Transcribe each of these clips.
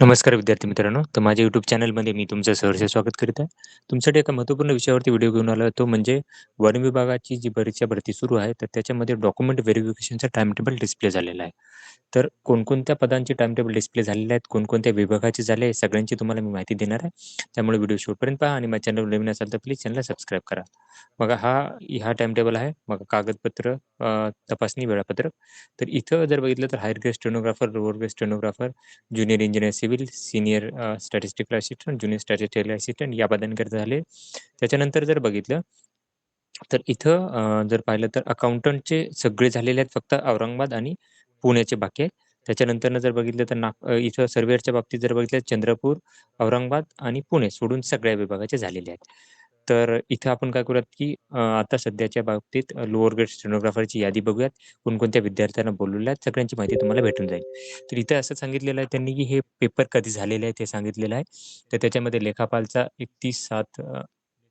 नमस्कार विद्यार्थी मित्रांनो. तर माझ्या YouTube चॅनलमध्ये मी तुमचं सहर्ष स्वागत करीत आहे. तुमच्यासाठी एका महत्त्वपूर्ण विषयावरती व्हिडिओ घेऊन आलो तो म्हणजे वन विभागाची जी परीक्षा भरती सुरू आहे, तर त्याच्यामध्ये डॉक्युमेंट व्हेरिफिकेशनचा टाईम टेबल डिस्प्ले झालेला आहे. तर कोणकोणत्या पदांचे टाईम टेबल डिस्प्ले झालेले आहेत, कोणकोणत्या विभागाचे झाले आहे, सगळ्यांची तुम्हाला मी माहिती देणार आहे. त्यामुळे व्हिडिओ शेवटपर्यंत पहा आणि माझ्या चॅनलवर नवीन असाल तर प्लीज चॅनलला सबस्क्राईब करा. बघा हा टाईम टेबल आहे. बघा कागदपत्र, तपासणी वेळापत्रक. तर इथं जर बघितलं तर higher grade stenographer, lower grade stenographer, junior engineer civil, senior statistical assistant, junior statistical assistant या पदांकरिता झाले. त्याच्यानंतर जर बघितलं तर इथं जर पाहिलं तर अकाउंटंटचे सगळे झालेले आहेत, फक्त औरंगाबाद आणि पुण्याचे बाकी आहेत. त्याच्यानंतरनं जर बघितलं तर इथं सर्वेअरच्या बाबतीत जर बघितलं चंद्रपूर, औरंगाबाद आणि पुणे सोडून सगळ्या विभागाचे झालेले आहेत. तर इथं आपण काय करूयात, की आता सध्याच्या बाबतीत लोअर ग्रेड स्टेनोग्राफरची यादी बघूयात. कोणकोणत्या विद्यार्थ्यांना बोलवलं आहे, सगळ्यांची माहिती तुम्हाला भेटून जाईल. तर इथं असं सांगितलेलं आहे त्यांनी, की हे पेपर कधी झालेले आहेत हे सांगितलेलं आहे. तर त्याच्यामध्ये लेखापालचा 31/7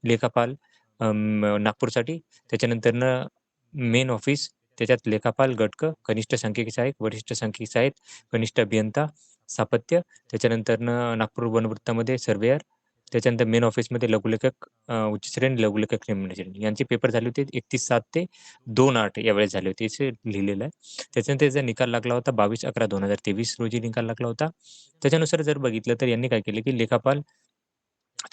लेखापाल नागपूरसाठी. त्याच्यानंतरनं मेन ऑफिस, त्याच्यात लेखापाल, गटक, कनिष्ठ सांख्यिकी सहाय्यक, वरिष्ठ सांख्यिकी सहाय्यक, कनिष्ठ अभियंता, स्थापत्य. त्याच्यानंतरनं नागपूर वनवृत्तामध्ये सर्वेअर. त्याच्यानंतर मेन ऑफिसमध्ये लघुलेखक, उच्च श्रेणी, लघुलेखक निम्न श्रेणी यांचे पेपर झाले होते 31/7 ते 2/8 यावेळेस झाले होते, असे लिहिलेलं आहे. त्याच्यानंतर त्याचा निकाल लागला होता 22/11/2023 रोजी निकाल लागला होता. त्याच्यानुसार जर बघितलं तर यांनी काय केलं, की लेखापाल,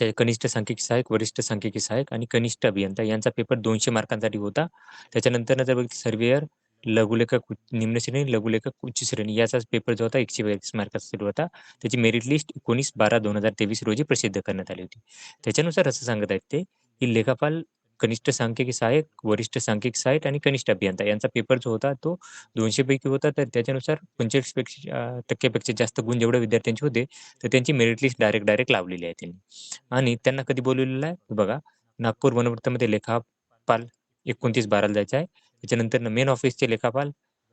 ते कनिष्ठ सांख्यिकी सहाय्यक, वरिष्ठ सांख्यिकी सहाय्यक आणि कनिष्ठ अभियंता यांचा पेपर 200 मार्कांसाठी होता. त्याच्यानंतरनं जर बघितलं सर्वेअर, लघुलेखक निम्न श्रेणी, लघुलेखक उच्च श्रेणी याचाच पेपर जो होता 142 मार्कांसाठी होता. त्याची मेरिट लिस्ट 19/12/2023 रोजी प्रसिद्ध करण्यात आली होती. त्याच्यानुसार असं सांगत आहेत ते, की लेखापाल, कनिष्ठ सांख्यिकी सहाय्यक, वरिष्ठ सांख्यिकी सहाय्यक आणि कनिष्ठ अभियंता यांचा पेपर जो होता तो 200 पैकी होता. तर त्याच्यानुसार 45 टक्क्यापेक्षा जास्त गुण जेवढ्या विद्यार्थ्यांचे होते, तर त्यांची मेरिट लिस्ट डायरेक्ट लावलेली आहे त्यांनी. आणि त्यांना कधी बोलवलेलं आहे? बघा, नागपूर वनवृत्तामध्ये लेखापाल 29/12 ला जायचं आहे. त्याच्यानंतर मेन ऑफिसचे लेखापाल,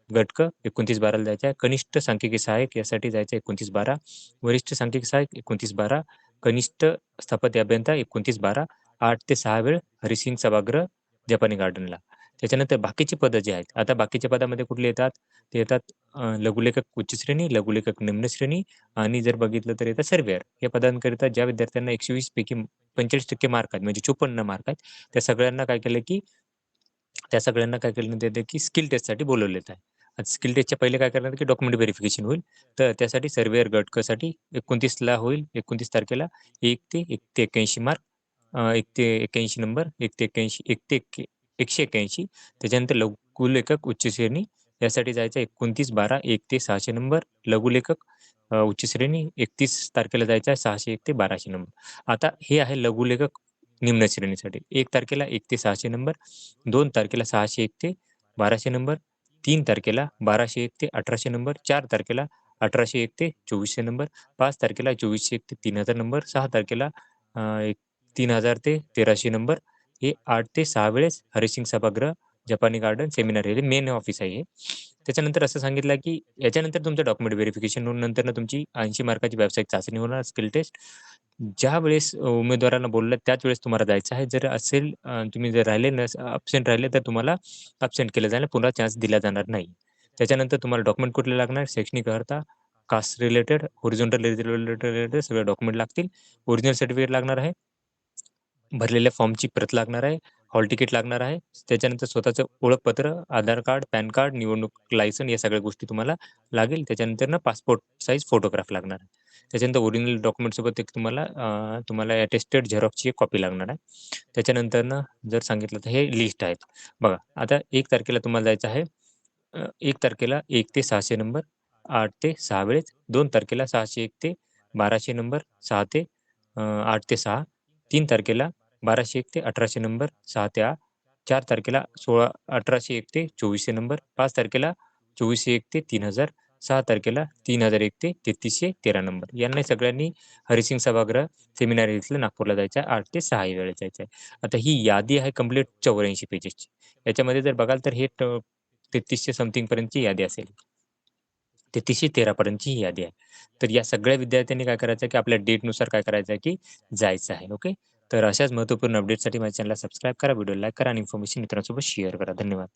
गटक 29/12 ला जायचं आहे. कनिष्ठ सांख्यिकी सहाय्यक यासाठी जायचं आहे 29/12. वरिष्ठ सांख्यिकी सहाय्यक 29/12. कनिष्ठ स्थापत्य अभियंता 29/12. 8 ते 6 वेळ हरिसिंग सभागृह, जपानी गार्डनला. त्याच्यानंतर बाकीची पदं जी आहेत, आता बाकीच्या पदामध्ये कुठले येतात? ते येतात लघुलेखक उच्च श्रेणी, लघुलेखक निम्न श्रेणी आणि जर बघितलं तर येतं सर्वेअर. या पदांकरिता ज्या विद्यार्थ्यांना 120 पैकी 45% मार्क आहेत, म्हणजे 54 मार्क आहेत, त्या सगळ्यांना काय केलं ते की स्किल टेस्टसाठी बोलावलेलं आहे. आता स्किल टेस्टच्या पहिले काय करणार की डॉक्युमेंट व्हेरिफिकेशन होईल. तर त्यासाठी सर्वेअर गटकसाठी 29 ला होईल, 29 तारखेला 1 ते 81 मार्क, 1 ते 81 नंबर, 1 ते 81, 181. त्याच्यानंतर लघुलेखक उच्च श्रेणी यासाठी जायचं 29/12, 1 ते 600 नंबर. लघुलेखक उच्च श्रेणी 31 तारखेला जायचं आहे 601 ते 1200 नंबर. आता हे आहे लघुलेखक निम्न श्रेणीसाठी. 1 तारखेला 1 ते 600 नंबर, 2 तारखेला 601 ते 1200 नंबर, 3 तारखेला 1201 ते 1800 नंबर, 4 तारखेला 1801 ते 2400 नंबर, 5 तारखेला 2401 ते 3000 नंबर, 6 तारखेला अ, एक 3000 ते 1300 नंबर. हे 8 ते 6 वेळेस हरिसिंग सभागृह, जपानी गार्डन, सेमिनार हे मेन ऑफिस आहे हे. त्याच्यानंतर असं सांगितलं की याच्यानंतर तुमचं डॉक्युमेंट व्हेरिफिकेशन होऊन नंतरनं तुमची 80 मार्काची व्यावसायिक चाचणी होणार, स्किल टेस्ट. ज्यावेळेस उमेदवारांना बोललं त्याच वेळेस तुम्हाला जायचं आहे. जर असेल तुम्ही जर राहिले अब्सेंट राहिले तर तुम्हाला अब्सेंट केलं जाईल. पुन्हा चान्स दिला जाणार नाही. त्याच्यानंतर तुम्हाला डॉक्युमेंट कुठले लागणार? शैक्षणिक अर्हता, कास्ट रिलेटेड, हॉरिझॉन्टल रिलेटेड सगळे डॉक्युमेंट लागतील. ओरिजिनल सर्टिफिकेट लागणार आहे. भरलेल्या फॉर्मची प्रत लागणार आहे. हॉल तिकीट लागणार आहे. त्याच्यानंतर स्वतःचं ओळखपत्र, आधार कार्ड, पॅन कार्ड, निवडणूक लायसन या सगळ्या गोष्टी तुम्हाला लागेल. त्याच्यानंतर पासपोर्ट साइज फोटोग्राफ लागणार आहे. त्याच्यानंतर ओरिजिनल डॉक्युमेंटसोबत एक तुम्हाला अटेस्टेड झेरॉक्सची एक कॉपी लागणार आहे. त्याच्यानंतरनं जर सांगितलं तर हे लिस्ट आहेत. बघा, आता 1 तारखेला तुम्हाला जायचं आहे. 1 तारखेला 1 ते 600 नंबर, 8 ते 6 वेळेस. 2 तारखेला 601 ते 1200 नंबर, 6 ते 8 ते 6. 3 तारखेला 1201 ते 1800 नंबर, 6 ते 8. 4 तारखेला 1801 ते 2400 नंबर, 5 तारखेला 2401 ते 3000, 6 तारखेला 3001 ते 3313 नंबर. यांना सगळ्यांनी हरिसिंग सभागृह, सेमिनार इथलं नागपूरला जायचं आहे. 8 ते 6 या वेळेत जायचं आहे. आता ही यादी आहे कंप्लीट 84 पेजेसची. याच्यामध्ये जर बघाल तर हे 3300 समथिंग पर्यंतची यादी असेल. 3313 पर्यंतची ही यादी आहे. तर या सगळ्या विद्यार्थ्यांनी काय करायचं आहे, की आपल्या डेटनुसार काय करायचं आहे, की जायचं आहे. ओके. तर अशाच महत्त्वपूर्ण अपडेटसाठी माझ्या चॅनलला सबस्क्राईब करा, व्हिडिओ लाईक करा आणि इन्फॉर्मेशन मित्रांसोबत शेअर करा. धन्यवाद.